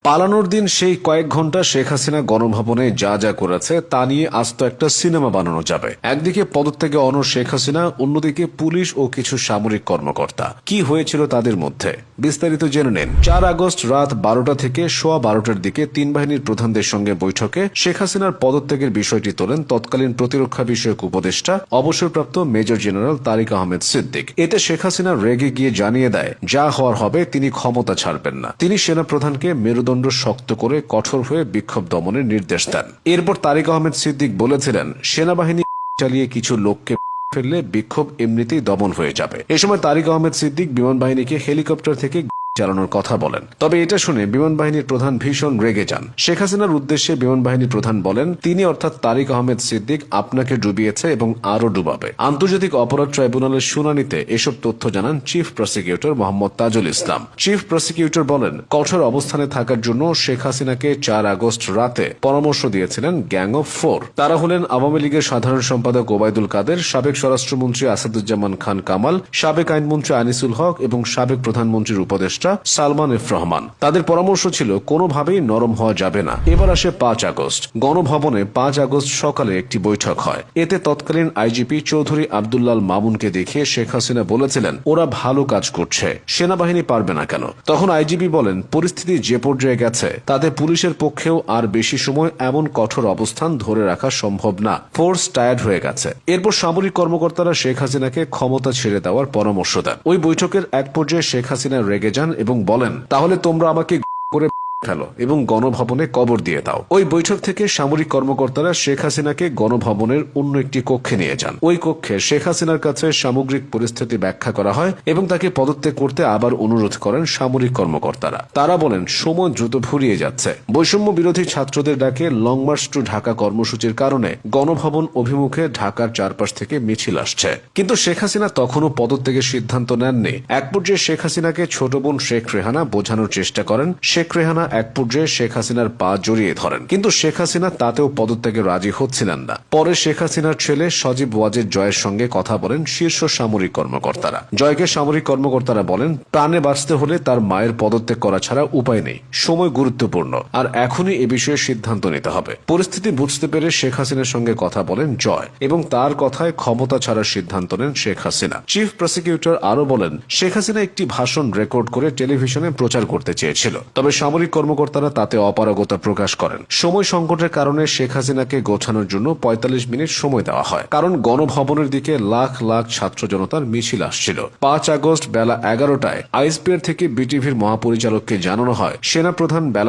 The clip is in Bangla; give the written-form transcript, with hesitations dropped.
পালানোর দিন সেই কয়েক ঘন্টা শেখ হাসিনা গণভবনে যা যা করেছে তা নিয়ে আজ তো একটা সিনেমা বানানো যাবে। একদিকে পদত্যাগে অনড় শেখ হাসিনা, অন্যদিকে পুলিশ ও কিছু সামরিক কর্মকর্তা। কি হয়েছিল তাদের মধ্যে বিস্তারিত জেনে নেন। 4 আগস্ট রাত 12টা থেকে সোয়া 12টার দিকে 3 বাহিনীর প্রধানদের সঙ্গে বৈঠকে শেখ হাসিনার পদত্যাগের বিষয়টি তোলেন তৎকালীন প্রতিরক্ষা বিষয়ক উপদেষ্টা অবসরপ্রাপ্ত মেজর জেনারেল তারিক আহমেদ সিদ্দিক। এতে শেখ হাসিনা রেগে গিয়ে জানিয়ে দেয়, যা হওয়ার হবে, তিনি ক্ষমতা ছাড়বেন না। তিনি সেনাপ্রধানকে মেরুদণ্ড শক্ত করে কঠোর হয়ে বিক্ষোভ দমনের নির্দেশ দেন। এরপর তারিক আহমেদ সিদ্দিক বলেছিলেন, সেনাবাহিনী চালিয়ে কিছু লোককে ফেললে বিক্ষোভ এমনিতেই দমন হয়ে যাবে। এ সময় তারিক আহমেদ সিদ্দিক বিমান বাহিনীকে হেলিকপ্টার থেকে চালানোর কথা বলেন। তবে এটা শুনে বিমান বাহিনীর প্রধান ভীষণ রেগে যান। শেখ হাসিনার উদ্দেশ্যে বিমান বাহিনীর প্রধান বলেন, তিনি অর্থাৎ তারিক আহমেদ সিদ্দিক আপনাকে ডুবিয়েছে এবং আরো ডুবাবে। আন্তর্জাতিক অপরাধ ট্রাইব্যুনালের শুনানিতে এসব তথ্য জানান chief prosecutor Mohammad Tajul Islam. Chief prosecutor বলেন, কঠোর অবস্থানে থাকার জন্য শেখ হাসিনাকে 4 আগস্ট রাতে পরামর্শ দিয়েছিলেন গ্যাং অফ 4। তারা হলেন আওয়ামী লীগের সাধারণ সম্পাদক ওবায়দুল কাদের, সাবেক স্বরাষ্ট্রমন্ত্রী আসাদুজ্জামান খান কামাল, সাবেক আইনমন্ত্রী আনিসুল হক এবং সাবেক প্রধানমন্ত্রীর উপদেষ্টা সালমান এফ রহমান। তাদের পরামর্শ ছিল কোনোভাবেই নরম হওয়া যাবে না। এবার আসে 5 আগস্ট। গণভবনে 5 আগস্ট সকালে একটি বৈঠক হয়। এতে তৎকালীন আইজিপি চৌধুরী আব্দুল্লাল মামুনকে দেখিয়ে শেখ হাসিনা বলেছিলেন, ওরা ভালো কাজ করছে, সেনাবাহিনী পারবে না কেন? তখন আইজিপি বলেন, পরিস্থিতি যে পর্যায়ে গেছে তাতে পুলিশের পক্ষেও আর বেশি সময় এমন কঠোর অবস্থান ধরে রাখা সম্ভব না, ফোর্স টায়ার্ড হয়ে গেছে। এরপর সামরিক কর্মকর্তারা শেখ হাসিনাকে ক্ষমতা ছেড়ে দেওয়ার পরামর্শ দেন। ওই বৈঠকের এক পর্যায়ে শেখ হাসিনা রেগে যান এবং বলেন, তাহলে তোমরা আমাকে করে ফেলো এবং গণভবনে কবর দিয়ে দাও। ওই বৈঠক থেকে সামরিক কর্মকর্তারা শেখ হাসিনাকে গণভবনের অন্য একটি কক্ষে নিয়ে যান। ওই কক্ষে শেখ হাসিনার কাছে সামগ্রিক পরিস্থিতি ব্যাখ্যা করা হয় এবং তাকে পদত্যাগ করতে আবার অনুরোধ করেন সামরিক কর্মকর্তারা। তারা বলেন, সময় দ্রুত ফুরিয়ে যাচ্ছে। বৈষম্য বিরোধী ছাত্রদের ডাকে লং মার্চ টু ঢাকা কর্মসূচির কারণে গণভবন অভিমুখে ঢাকার চারপাশ থেকে মিছিল আসছে। কিন্তু শেখ হাসিনা তখনও পদত্যাগের সিদ্ধান্ত নেননি। এক পর্যায়ে শেখ হাসিনাকে ছোট বোন শেখ রেহানা বোঝানোর চেষ্টা করেন। শেখ রেহানা এক পর্যায়ে শেখ হাসিনার পা জড়িয়ে ধরেন, কিন্তু শেখ হাসিনা তাতেও পদত্যাগে রাজি হচ্ছিলেন না। পরে শেখ হাসিনার ছেলে সজীব ওয়াজেদ জয়ের সঙ্গে কথা বলেন শীর্ষ সামরিক কর্মকর্তারা। জয়কে সামরিক কর্মকর্তারা বলেন, প্রাণে বাঁচতে হলে তার মায়ের পদত্যাগ করা ছাড়া উপায় নেই, সময় গুরুত্বপূর্ণ, আর এখনই এ বিষয়ে সিদ্ধান্ত নিতে হবে। পরিস্থিতি বুঝতে পেরে শেখ হাসিনার সঙ্গে কথা বলেন জয় এবং তার কথায় ক্ষমতা ছাড়ার সিদ্ধান্ত নেন শেখ হাসিনা। চিফ প্রসিকিউটর আরো বলেন, শেখ হাসিনা একটি ভাষণ রেকর্ড করে টেলিভিশনে প্রচার করতে চেয়েছিল, তবে সামরিক কর্মকর্তারা তাতে অপারগতা প্রকাশ করেন। সময় সংকটের কারণে শেখ হাসিনাকে গোছানোর জন্য 45 মিনিট সময় দেওয়া হয়, কারণ গণভবনের দিকে লাখ লাখ ছাত্র জনতার মিছিল আসছিল। 5 আগস্ট বেলা 11টায় আইএসপিআর থেকে বিটিভির মহাপরিচালককে জানানো হয়, সেনাপ্রধান বেলা